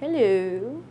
Hello.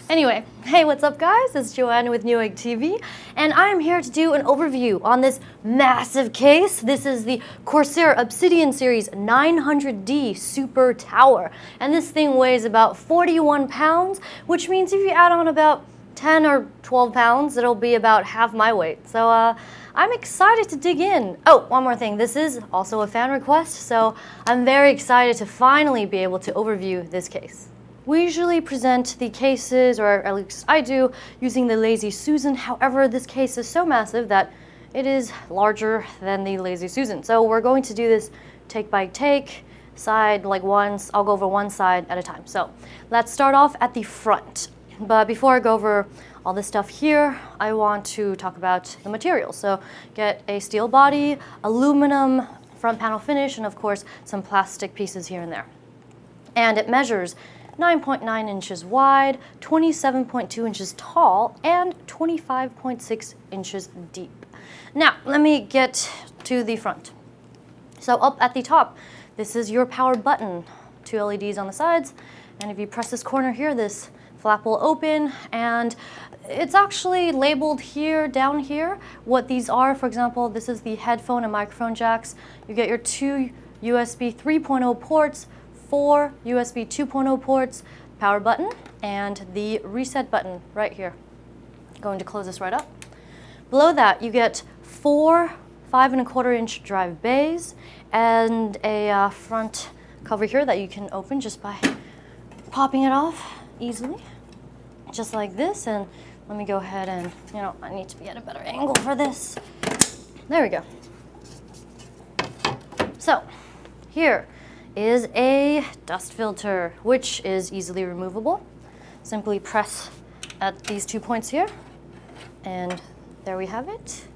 Anyway, hey, what's up guys? It's Joanne with Newegg TV, and I'm here to do an overview on this massive case. This is the Corsair Obsidian Series 900D Super Tower, and this thing weighs about 41 pounds, which means if you add on about 10 or 12 pounds, it'll be about half my weight. So I'm excited to dig in. Oh, one more thing. This is also a fan request, so I'm very excited to finally be able to overview this case. We usually present the cases, or at least I do, using the Lazy Susan. However, this case is so massive that it is larger than the Lazy Susan. So we're going to do this take by take, side like once. I'll go over one side at a time. So let's start off at the front. But before I go over all this stuff here, I want to talk about the materials. So get a steel body, aluminum front panel finish, and of course some plastic pieces here and there. And it measures 9.9 inches wide, 27.2 inches tall, and 25.6 inches deep. Now, let me get to the front. So up at the top, this is your power button. 2 LEDs on the sides, and if you press this corner here, this flap will open, and it's actually labeled here, down here, what these are. For example, this is the headphone and microphone jacks. You get your 2 USB 3.0 ports, 4 USB 2.0 ports, power button, and the reset button right here. Going to close this right up. Below that, you get 4 5.25-inch drive bays and a front cover here that you can open just by popping it off easily, just like this. And let me go ahead and, I need to be at a better angle for this. There we go. So, here is a dust filter, which is easily removable. Simply press at these 2 points here, and there we have it.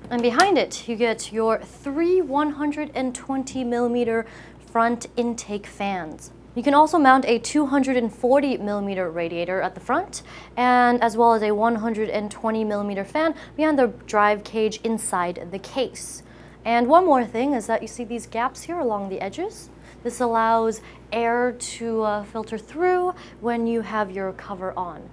And behind it, you get your 3 120mm front intake fans. You can also mount a 240mm radiator at the front, and as well as a 120mm fan behind the drive cage inside the case. And one more thing is that you see these gaps here along the edges. This allows air to filter through when you have your cover on.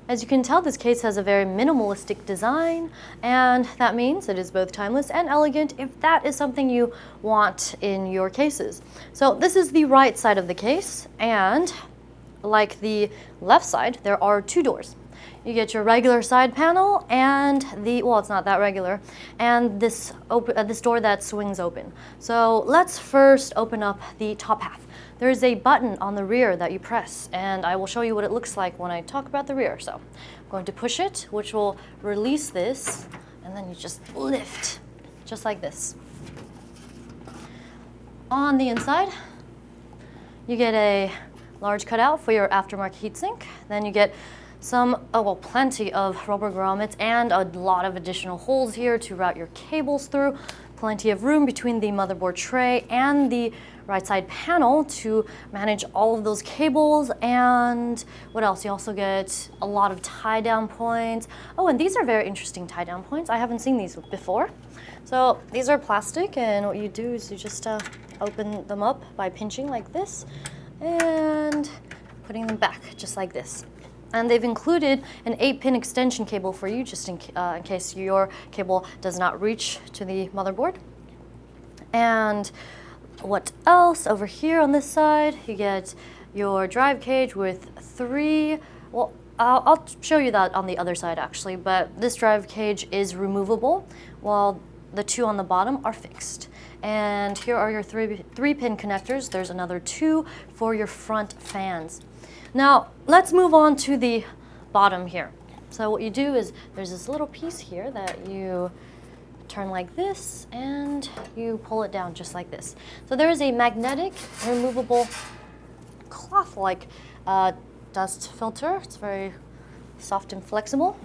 As you can tell, this case has a very minimalistic design, and that means it is both timeless and elegant if that is something you want in your cases. So this is the right side of the case, and like the left side, there are 2 doors. You get your regular side panel and it's not that regular, and this door that swings open. So let's first open up the top half. There's a button on the rear that you press, and I will show you what it looks like when I talk about the rear. So I'm going to push it, which will release this, and then you just lift, just like this. On the inside, you get a large cutout for your aftermarket heatsink. Then you get plenty of rubber grommets and a lot of additional holes here to route your cables through. Plenty of room between the motherboard tray and the right side panel to manage all of those cables. And what else? You also get a lot of tie down points. Oh, and these are very interesting tie down points. I haven't seen these before. So these are plastic, and what you do is you just open them up by pinching like this and putting them back just like this. And they've included an 8-pin extension cable for you, just in case your cable does not reach to the motherboard. And what else? Over here on this side, you get your drive cage with 3, I'll show you that on the other side actually, but this drive cage is removable, while the 2 on the bottom are fixed. And here are your 3-pin connectors. There's another 2 for your front fans. Now, let's move on to the bottom here. So what you do is there's this little piece here that you turn like this, and you pull it down just like this. So there is a magnetic, removable, cloth-like dust filter. It's very soft and flexible.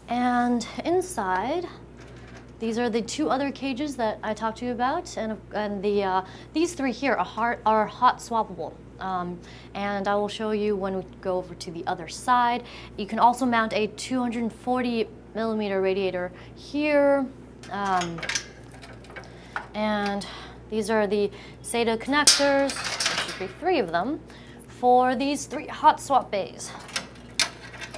And inside, these are the 2 other cages that I talked to you about, and these 3 here are hot swappable. And I will show you when we go over to the other side. You can also mount a 240mm radiator here. And these are the SATA connectors. There should be 3 of them for these 3 hot swap bays.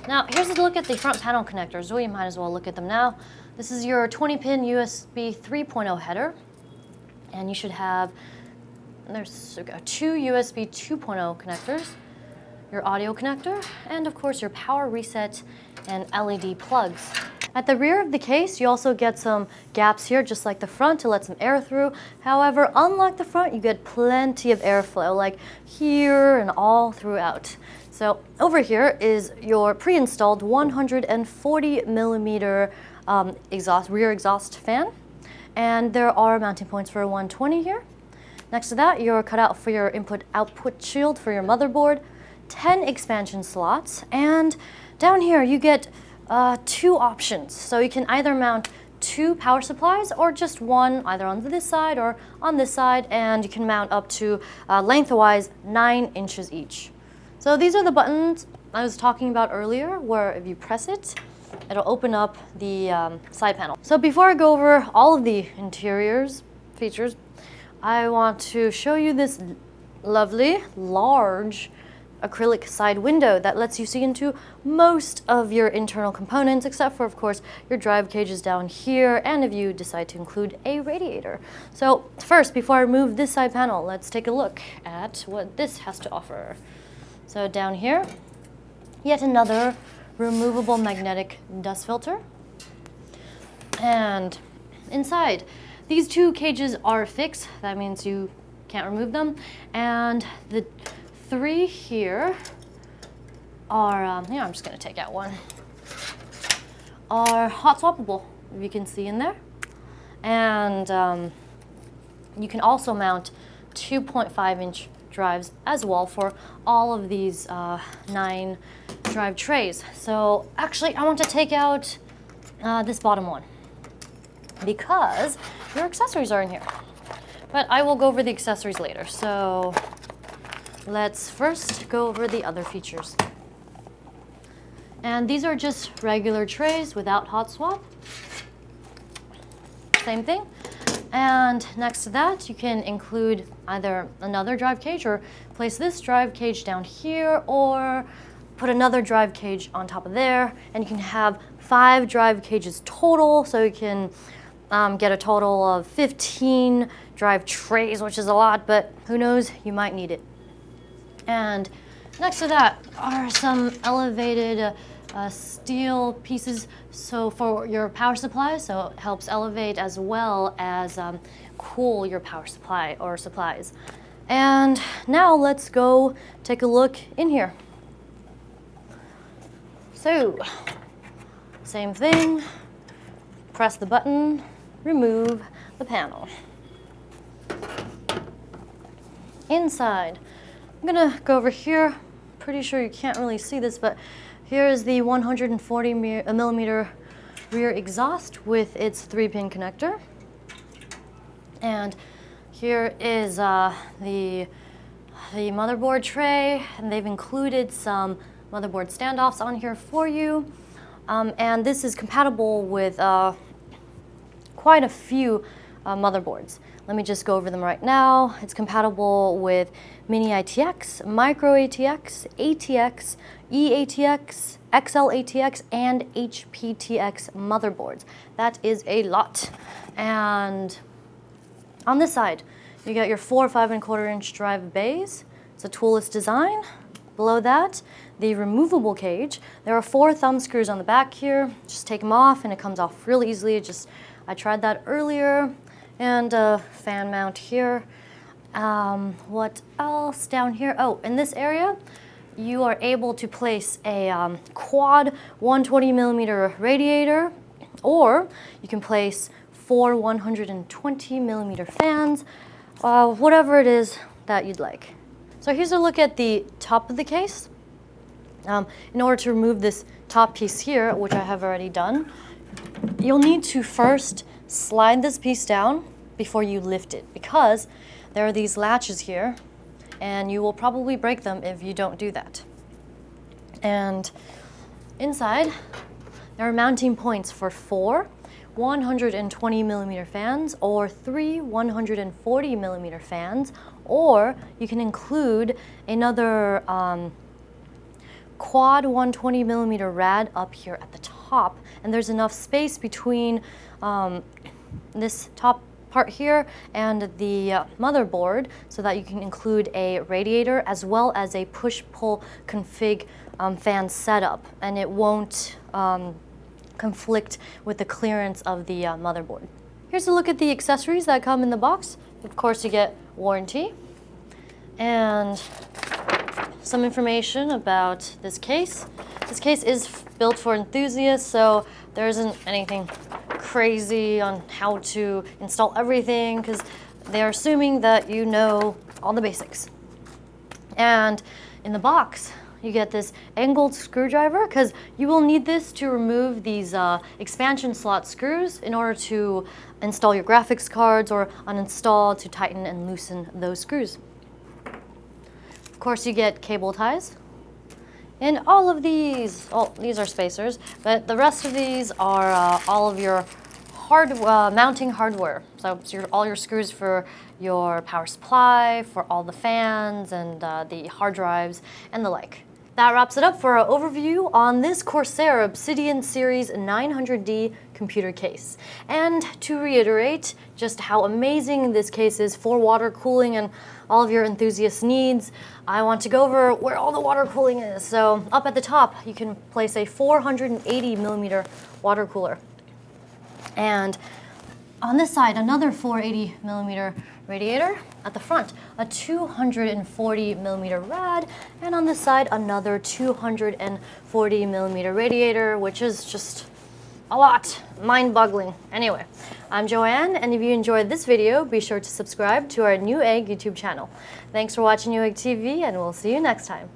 Now, here's a look at the front panel connectors. Well, you might as well look at them now. This is your 20-pin USB 3.0 header, and you should have, there's 2 USB 2.0 connectors, your audio connector, and of course your power reset and LED plugs. At the rear of the case, you also get some gaps here, just like the front, to let some air through. However, unlike the front, you get plenty of airflow, like here and all throughout. So over here is your pre-installed 140 millimeter rear exhaust fan, and there are mounting points for a 120 here. Next to that, you're cut out for your input-output shield for your motherboard, 10 expansion slots, and down here you get 2 options. So you can either mount 2 power supplies or just one, either on this side or on this side, and you can mount up to lengthwise 9 inches each. So these are the buttons I was talking about earlier, where if you press it, it'll open up the side panel. So before I go over all of the interiors features, I want to show you this lovely, large acrylic side window that lets you see into most of your internal components, except for, of course, your drive cages down here, and if you decide to include a radiator. So first, before I remove this side panel, let's take a look at what this has to offer. So down here, yet another removable magnetic dust filter. And inside, these 2 cages are fixed. That means you can't remove them. And the 3 here are, I'm just gonna take out one, are hot swappable, if you can see in there. And you can also mount 2.5-inch drives as well for all of these 9 drive trays. So actually, I want to take out this bottom one because your accessories are in here. But I will go over the accessories later. So let's first go over the other features. And these are just regular trays without hot swap. Same thing. And next to that, you can include either another drive cage or place this drive cage down here, or put another drive cage on top of there, and you can have 5 drive cages total, so you can get a total of 15 drive trays, which is a lot, but who knows, you might need it. And next to that are some elevated steel pieces, so for your power supply, so it helps elevate as well as cool your power supply or supplies. And now let's go take a look in here. So, same thing, press the button, remove the panel. Inside, I'm gonna go over here. Pretty sure you can't really see this, but here is the 140 millimeter rear exhaust with its 3-pin connector. And here is the motherboard tray, and they've included some motherboard standoffs on here for you. And this is compatible with quite a few motherboards. Let me just go over them right now. It's compatible with Mini ATX, Micro ATX, ATX, eATX, XL ATX, and HPTX motherboards. That is a lot. And on this side, you got your 4 5¼ drive bays. It's a toolless design. Below that, the removable cage. There are 4 thumb screws on the back here. Just take them off and it comes off really easily. I tried that earlier. And a fan mount here. What else down here? Oh, in this area, you are able to place a quad 120 millimeter radiator, or you can place 4 120 millimeter fans, whatever it is that you'd like. So here's a look at the top of the case. In order to remove this top piece here, which I have already done, you'll need to first slide this piece down before you lift it, because there are these latches here and you will probably break them if you don't do that. And inside, there are mounting points for 4 120 millimeter fans, or 3 140 millimeter fans, or you can include another quad 120mm rad up here at the top, and there's enough space between this top part here and the motherboard so that you can include a radiator as well as a push-pull config fan setup, and it won't conflict with the clearance of the motherboard. Here's a look at the accessories that come in the box. Of course, you get warranty and some information about this case. This case is built for enthusiasts, so there isn't anything crazy on how to install everything because they're assuming that you know all the basics. And in the box, you get this angled screwdriver because you will need this to remove these expansion slot screws in order to install your graphics cards or uninstall to tighten and loosen those screws. Of course, you get cable ties. And all of these, these are spacers, but the rest of these are all of your mounting hardware. So all your screws for your power supply, for all the fans and the hard drives and the like. That wraps it up for our overview on this Corsair Obsidian Series 900D computer case. And to reiterate just how amazing this case is for water cooling and all of your enthusiast needs, I want to go over where all the water cooling is. So up at the top, you can place a 480mm water cooler. And on this side, another 480mm radiator. At the front, a 240mm rad, and on this side, another 240mm radiator, which is just a lot, mind-boggling. Anyway, I'm Joanne, and if you enjoyed this video, be sure to subscribe to our Newegg YouTube channel. Thanks for watching Newegg TV, and we'll see you next time.